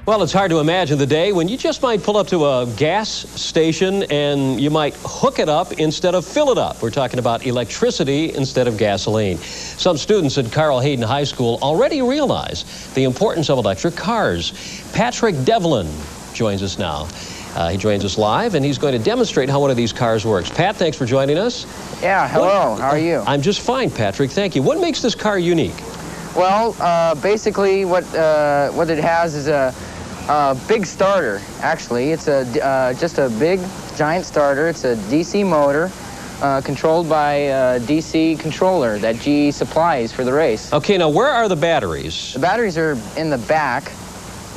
Well, it's hard to imagine the day when you just might pull up to a gas station and you might hook it up instead of fill it up. We're talking about electricity instead of gasoline. Some students at Carl Hayden High School already realize the importance of electric cars. Patrick Devlin joins us now. He joins us live, and he's going to demonstrate how one of these cars works. Pat, thanks for joining us. Yeah, hello. How are you? I'm just fine, Patrick. Thank you. What makes this car unique? Well, basically what it has is a big starter, actually. It's just a big, giant starter. It's a DC motor controlled by a DC controller that GE supplies for the race. Okay, now where are the batteries? The batteries are in the back.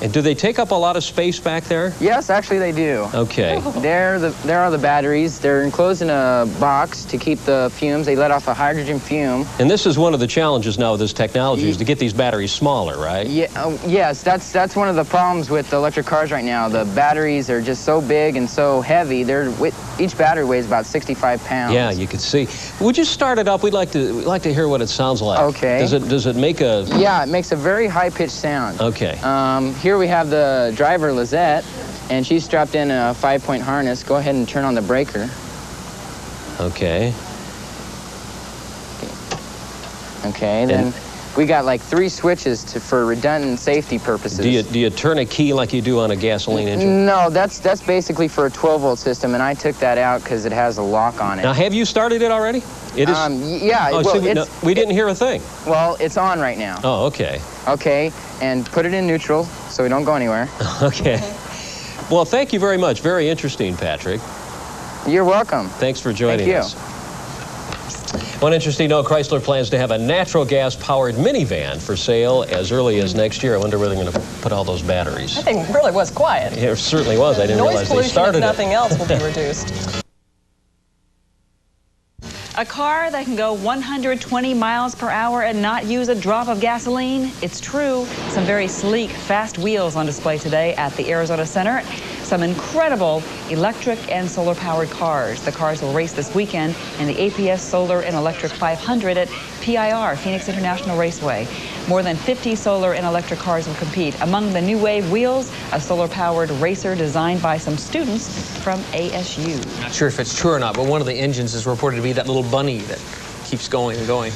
And do they take up a lot of space back there? Yes, actually they do. Okay. There are the batteries. They're enclosed in a box to keep the fumes. They let off a hydrogen fume. And this is one of the challenges now with this technology, is to get these batteries smaller, right? Yeah, yes, that's one of the problems with the electric cars right now. The batteries are just so big and so heavy. Each battery weighs about 65 pounds. Yeah, you can see. Would you start it up? We'd like to hear what it sounds like. Okay. Does it make a... Yeah, it makes a very high-pitched sound. Okay. Here we have the driver, Lizette, and she's strapped in a 5-point harness. Go ahead and turn on the breaker. Okay. Okay, then we got like 3 switches for redundant safety purposes. Do you turn a key like you do on a gasoline engine? No, that's basically for a 12-volt system, and I took that out because it has a lock on it. Now, have you started it already? It is. Yeah. Oh, well, we didn't hear a thing. Well, it's on right now. Oh, okay. Okay, and put it in neutral so we don't go anywhere. Okay. Well, thank you very much. Very interesting, Patrick. You're welcome. Thanks for joining us. Thank you. One interesting note, Chrysler plans to have a natural gas-powered minivan for sale as early as next year. I wonder where they're going to put all those batteries. That thing really was quiet. It certainly was. I didn't realize they started it. Noise pollution, if nothing else, will be reduced. A car that can go 120 miles per hour and not use a drop of gasoline? It's true. Some very sleek, fast wheels on display today at the Arizona Center. Some incredible electric and solar-powered cars. The cars will race this weekend in the APS Solar and Electric 500 at PIR, Phoenix International Raceway. More than 50 solar and electric cars will compete. Among the new wave wheels, a solar-powered racer designed by some students from ASU. Not sure if it's true or not, but one of the engines is reported to be that little bunny that keeps going and going.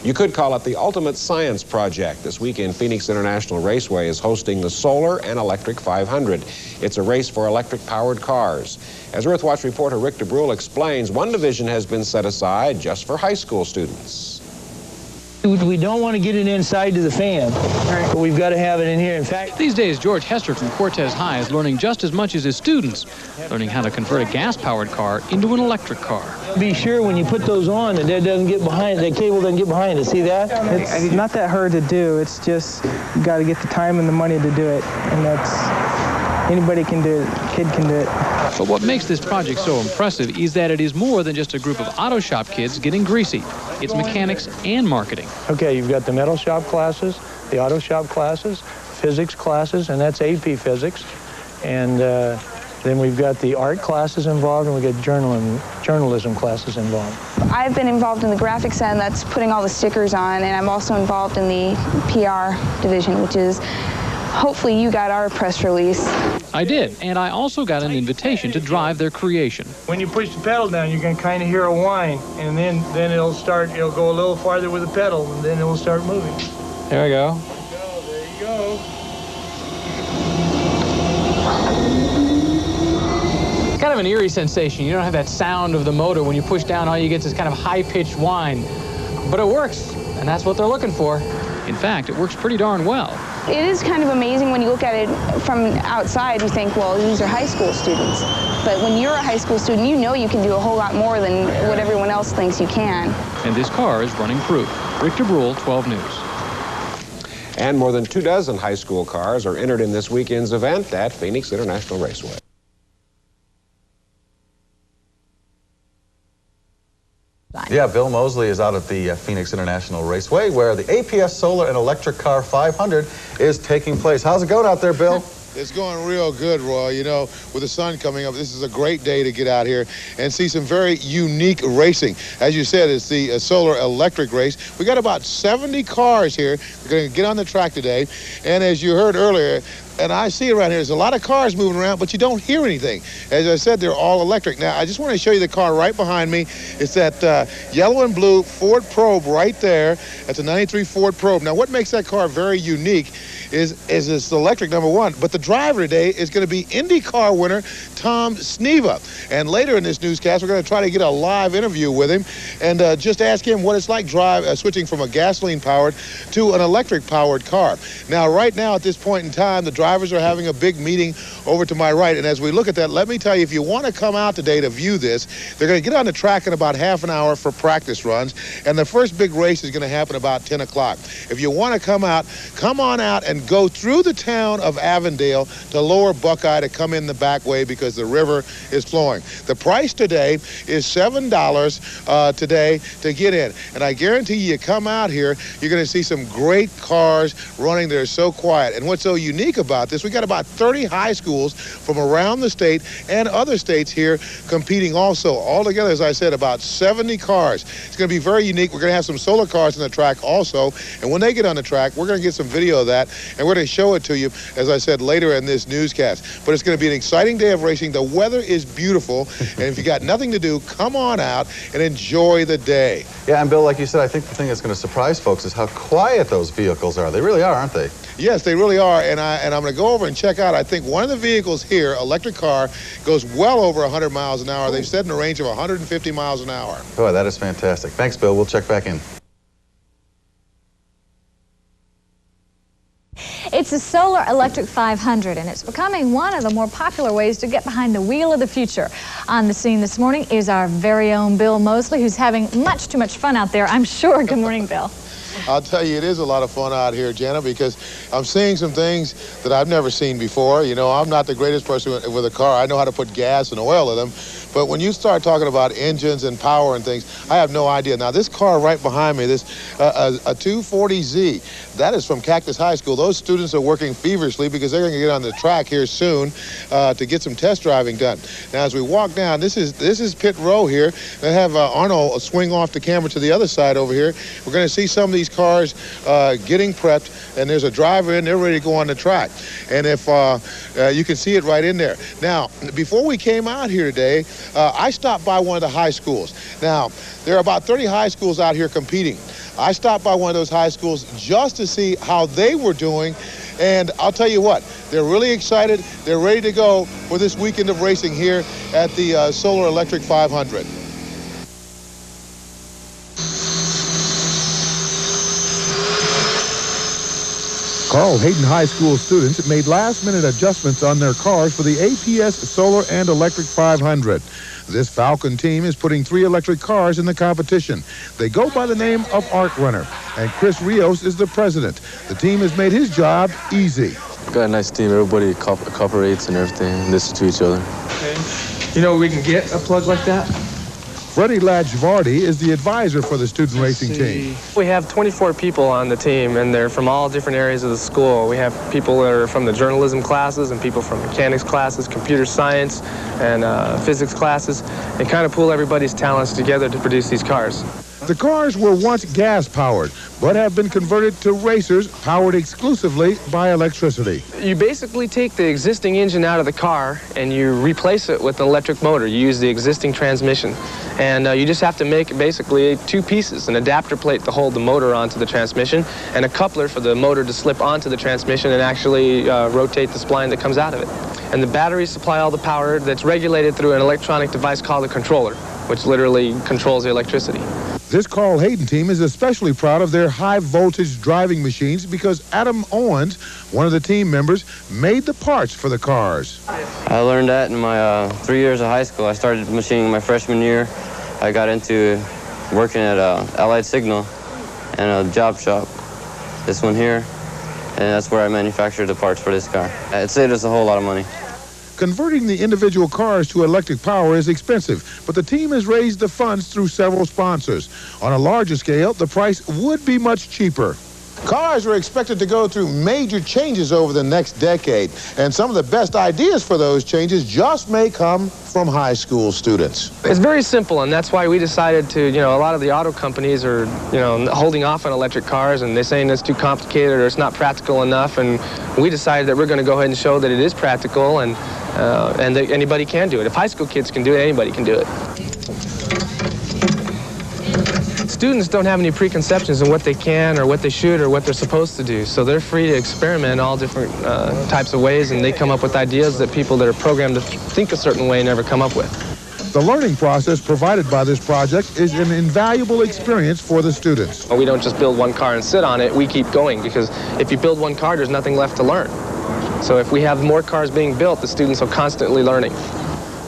You could call it the ultimate science project. This weekend, Phoenix International Raceway is hosting the Solar and Electric 500. It's a race for electric-powered cars. As Earthwatch reporter Rick DeBrule explains, one division has been set aside just for high school students. We don't want to get it inside to the fan, but we've got to have it in here. In fact, these days, George Hester from Cortez High is learning just as much as his students, learning how to convert a gas-powered car into an electric car. Be sure when you put those on that doesn't get behind, that cable doesn't get behind it. See that? It's not that hard to do. It's just you got to get the time and the money to do it, and that's anybody can do it. Kid can do it. But what makes this project so impressive is that it is more than just a group of auto shop kids getting greasy. It's mechanics and marketing. Okay, you've got the metal shop classes, the auto shop classes, physics classes, and that's AP physics. And then we've got the art classes involved, and we've got journalism classes involved. I've been involved in the graphics end, that's putting all the stickers on, and I'm also involved in the PR division, which is hopefully you got our press release. I did, and I also got an invitation to drive their creation. When you push the pedal down, you're going to kind of hear a whine, and then it'll go a little farther with the pedal, and then it will start moving. There we go. There you go. It's kind of an eerie sensation. You don't have that sound of the motor. When you push down, all you get is kind of high-pitched whine. But it works, and that's what they're looking for. In fact, it works pretty darn well. It is kind of amazing when you look at it from outside. You think, well, these are high school students. But when you're a high school student, you know you can do a whole lot more than what everyone else thinks you can. And this car is running proof. Rick DeBrule, 12 News. And more than 24 high school cars are entered in this weekend's event at Phoenix International Raceway. Yeah, Bill Mosley is out at the Phoenix International Raceway where the APS Solar and Electric Car 500 is taking place. How's it going out there, Bill? It's going real good, Roy. You know, with the sun coming up, this is a great day to get out here and see some very unique racing. As you said, it's the solar electric race. We got about 70 cars here. We're going to get on the track today. And as you heard earlier, and I see around here, there's a lot of cars moving around, but you don't hear anything. As I said, they're all electric. Now, I just want to show you the car right behind me. It's that yellow and blue Ford Probe right there. That's a 93 Ford Probe. Now, what makes that car very unique is it's electric, number one, but the driver today is going to be IndyCar winner Tom Sneva. And later in this newscast, we're going to try to get a live interview with him and just ask him what it's like switching from a gasoline-powered to an electric-powered car. Now, right now, at this point in time, the drivers are having a big meeting over to my right. And as we look at that, let me tell you, if you want to come out today to view this, they're going to get on the track in about half an hour for practice runs. And the first big race is going to happen about 10 o'clock. If you want to come out, come on out and go through the town of Avondale to Lower Buckeye to come in the back way because the river is flowing. The price today is $7 today to get in. And I guarantee you come out here, you're going to see some great cars running. They're so quiet. And what's so unique about this, we got about 30 high schools from around the state and other states here competing also. Altogether, as I said, about 70 cars. It's going to be very unique. We're going to have some solar cars on the track also. And when they get on the track, we're going to get some video of that. And we're going to show it to you, as I said, later in this newscast. But it's going to be an exciting day of racing. The weather is beautiful. And if you got nothing to do, come on out and enjoy the day. Yeah, and Bill, like you said, I think the thing that's going to surprise folks is how quiet those vehicles are. They really are, aren't they? Yes, they really are, and I'm going to go over and check out. I think one of the vehicles here, electric car, goes well over 100 miles an hour. They've said in a range of 150 miles an hour. Boy, that is fantastic. Thanks, Bill. We'll check back in. It's a solar electric 500, and it's becoming one of the more popular ways to get behind the wheel of the future. On the scene this morning is our very own Bill Mosley, who's having much too much fun out there, I'm sure. Good morning, Bill. I'll tell you, it is a lot of fun out here, Jenna, because I'm seeing some things that I've never seen before. You know, I'm not the greatest person with a car. I know how to put gas and oil in them. But when you start talking about engines and power and things, I have no idea. Now, this car right behind me, this a 240Z, that is from Cactus High School. Those students are working feverishly because they're going to get on the track here soon to get some test driving done. Now, as we walk down, this is pit row here. They have Arnold swing off the camera to the other side over here. We're going to see some of these cars getting prepped, and there's a driver in, they're ready to go on the track. And if you can see it right in there. Now, before we came out here today, I stopped by one of the high schools. Now, there are about 30 high schools out here competing. I stopped by one of those high schools just to see how they were doing. And I'll tell you what, they're really excited. They're ready to go for this weekend of racing here at the Solar Electric 500. Carl Hayden High School students made last-minute adjustments on their cars for the APS Solar and Electric 500. This Falcon team is putting 3 electric cars in the competition. They go by the name of School-Arcrunner, and Chris Rios is the president. The team has made his job easy. We've got a nice team. Everybody cooperates and everything, and listen to each other. Okay. You know we can get a plug like that? Fredi Lajvardi is the advisor for the student racing team. We have 24 people on the team, and they're from all different areas of the school. We have people that are from the journalism classes and people from mechanics classes, computer science, and physics classes, and kind of pool everybody's talents together to produce these cars. The cars were once gas-powered, but have been converted to racers powered exclusively by electricity. You basically take the existing engine out of the car and you replace it with an electric motor. You use the existing transmission. And you just have to make basically 2 pieces, an adapter plate to hold the motor onto the transmission and a coupler for the motor to slip onto the transmission and actually rotate the spline that comes out of it. And the batteries supply all the power that's regulated through an electronic device called a controller, which literally controls the electricity. This Carl Hayden team is especially proud of their high-voltage driving machines because Adam Owens, one of the team members, made the parts for the cars. I learned that in my 3 years of high school. I started machining my freshman year. I got into working at Allied Signal and a job shop, this one here, and that's where I manufactured the parts for this car. It saved us a whole lot of money. Converting the individual cars to electric power is expensive, but the team has raised the funds through several sponsors. On a larger scale, the price would be much cheaper. Cars are expected to go through major changes over the next decade, and some of the best ideas for those changes just may come from high school students. It's very simple, and that's why we decided to, a lot of the auto companies are, holding off on electric cars, and they're saying it's too complicated or it's not practical enough, and we decided that we're going to go ahead and show that it is practical and that anybody can do it. If high school kids can do it, anybody can do it. Students don't have any preconceptions on what they can or what they should or what they're supposed to do, so they're free to experiment in all different types of ways, and they come up with ideas that people that are programmed to think a certain way never come up with. The learning process provided by this project is an invaluable experience for the students. We don't just build one car and sit on it, we keep going, because if you build one car, there's nothing left to learn. So if we have more cars being built, the students are constantly learning.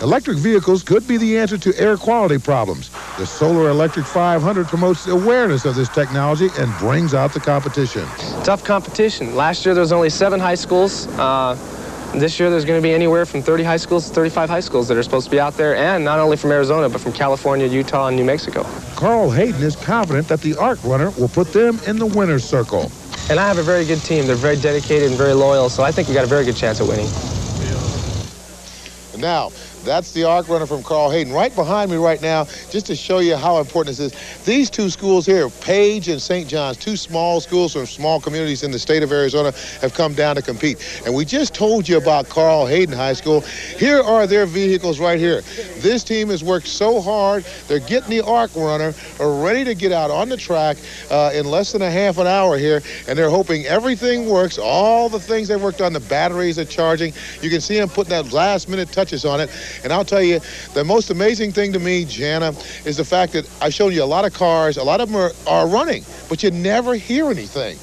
Electric vehicles could be the answer to air quality problems. The Solar Electric 500 promotes awareness of this technology and brings out the competition. Tough competition. Last year there was only 7 high schools. This year there's going to be anywhere from 30 high schools to 35 high schools that are supposed to be out there, and not only from Arizona, but from California, Utah, and New Mexico. Carl Hayden is confident that the Arcrunner will put them in the winner's circle. And I have a very good team. They're very dedicated and very loyal, so I think we got a very good chance at winning. Now, that's the Arcrunner from Carl Hayden. Right behind me right now, just to show you how important this is, these two schools here, Page and St. John's, two small schools from small communities in the state of Arizona, have come down to compete. And we just told you about Carl Hayden High School. Here are their vehicles right here. This team has worked so hard. They're getting the Arcrunner ready to get out on the track in less than a half an hour here, and they're hoping everything works. All the things they've worked on, the batteries are charging. You can see them putting that last-minute touches on it. And I'll tell you, the most amazing thing to me, Jana, is the fact that I've shown you a lot of cars, a lot of them are running, but you never hear anything.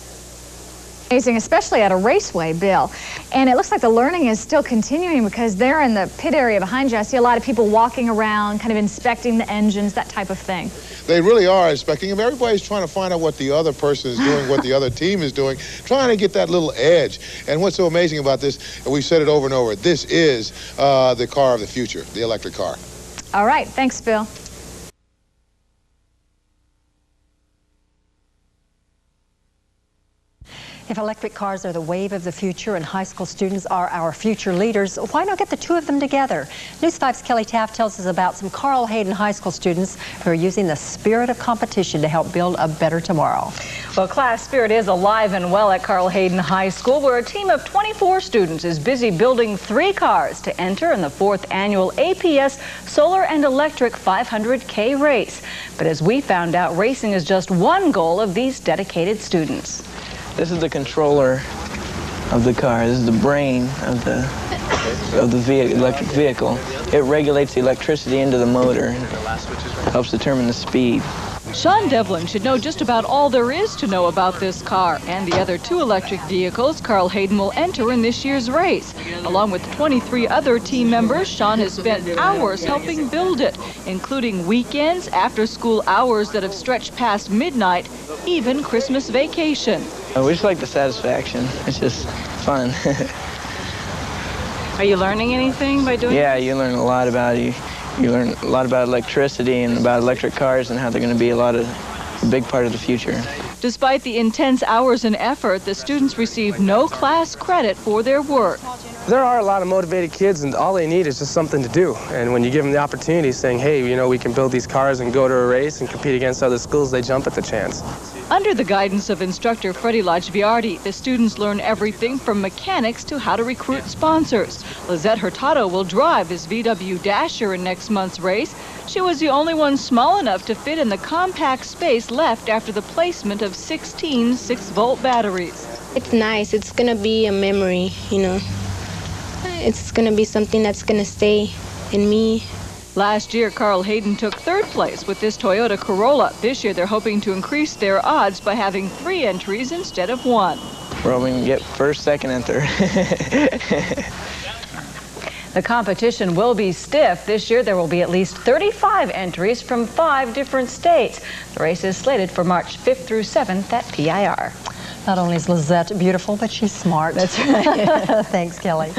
Amazing, especially at a raceway, Bill. And it looks like the learning is still continuing because they're in the pit area behind you. I see a lot of people walking around, kind of inspecting the engines, that type of thing. They really are inspecting them. Everybody's trying to find out what the other person is doing, what the other team is doing, trying to get that little edge. And what's so amazing about this, and we've said it over and over, this is the car of the future, the electric car. All right, thanks, Bill. If electric cars are the wave of the future and high school students are our future leaders, why not get the two of them together? News 5's Kelly Taft tells us about some Carl Hayden High School students who are using the spirit of competition to help build a better tomorrow. Well, class spirit is alive and well at Carl Hayden High School, where a team of 24 students is busy building 3 cars to enter in the 4th annual APS Solar and Electric 500K race. But as we found out, racing is just one goal of these dedicated students. This is the controller of the car. This is the brain of the electric vehicle. It regulates the electricity into the motor and helps determine the speed. Sean Devlin should know just about all there is to know about this car and the other 2 electric vehicles Carl Hayden will enter in this year's race. Along with 23 other team members, Sean has spent hours helping build it, including weekends, after-school hours that have stretched past midnight, even Christmas vacation. We just like the satisfaction. It's just fun. Are you learning anything by doing Yeah, you learn a lot about it. You learn a lot about electricity and about electric cars and how they're going to be a big part of the future. Despite the intense hours and effort, the students receive no class credit for their work. There are a lot of motivated kids, and all they need is just something to do. And when you give them the opportunity saying, hey, we can build these cars and go to a race and compete against other schools, they jump at the chance. Under the guidance of instructor Fredi Lajvardi, the students learn everything from mechanics to how to recruit sponsors. Lizette Hurtado will drive this VW Dasher in next month's race. She was the only one small enough to fit in the compact space left after the placement of 16 6-volt batteries. It's nice. It's going to be a memory, It's going to be something that's going to stay in me. Last year, Carl Hayden took 3rd place with this Toyota Corolla. This year, they're hoping to increase their odds by having 3 entries instead of 1. We're hoping to get 1st, 2nd, and 3rd. The competition will be stiff. This year, there will be at least 35 entries from 5 different states. The race is slated for March 5th through 7th at PIR. Not only is Lizette beautiful, but she's smart. That's right. Thanks, Kelly.